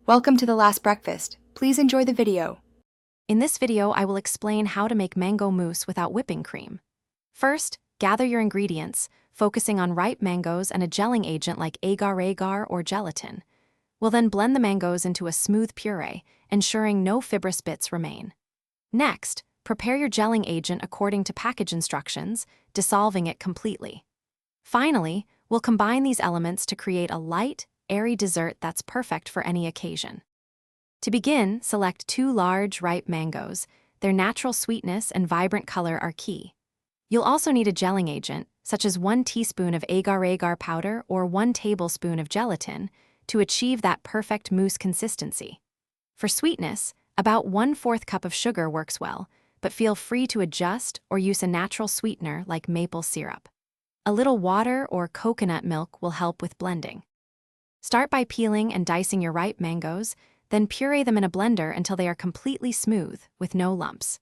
Welcome to the last breakfast. Please enjoy the video. In this video, I will explain how to make mango mousse without whipping cream. First, gather your ingredients, focusing on ripe mangoes and a gelling agent like agar-agar or gelatin. We'll then blend the mangoes into a smooth puree, ensuring no fibrous bits remain. Next, prepare your gelling agent according to package instructions, dissolving it completely. Finally, we'll combine these elements to create a light, airy dessert that's perfect for any occasion. To begin, select 2 large, ripe mangoes. Their natural sweetness and vibrant color are key. You'll also need a gelling agent, such as 1 teaspoon of agar-agar powder or 1 tablespoon of gelatin, to achieve that perfect mousse consistency. For sweetness, about 1/4 cup of sugar works well, but feel free to adjust or use a natural sweetener like maple syrup. A little water or coconut milk will help with blending. Start by peeling and dicing your ripe mangoes, then puree them in a blender until they are completely smooth, with no lumps.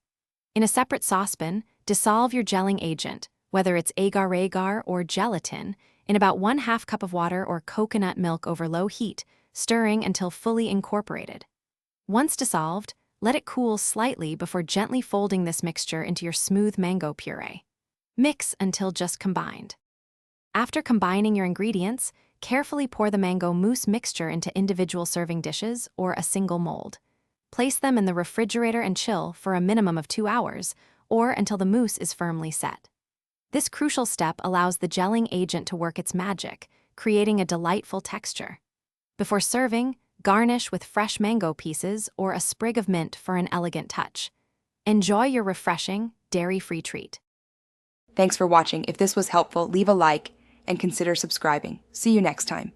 In a separate saucepan, dissolve your gelling agent, whether it's agar-agar or gelatin, in about 1/2 cup of water or coconut milk over low heat, stirring until fully incorporated. Once dissolved, let it cool slightly before gently folding this mixture into your smooth mango puree. Mix until just combined. After combining your ingredients, carefully pour the mango mousse mixture into individual serving dishes or a single mold. Place them in the refrigerator and chill for a minimum of 2 hours, or until the mousse is firmly set. This crucial step allows the gelling agent to work its magic, creating a delightful texture. Before serving, garnish with fresh mango pieces or a sprig of mint for an elegant touch. Enjoy your refreshing, dairy-free treat. Thanks for watching. If this was helpful, leave a like and consider subscribing. See you next time.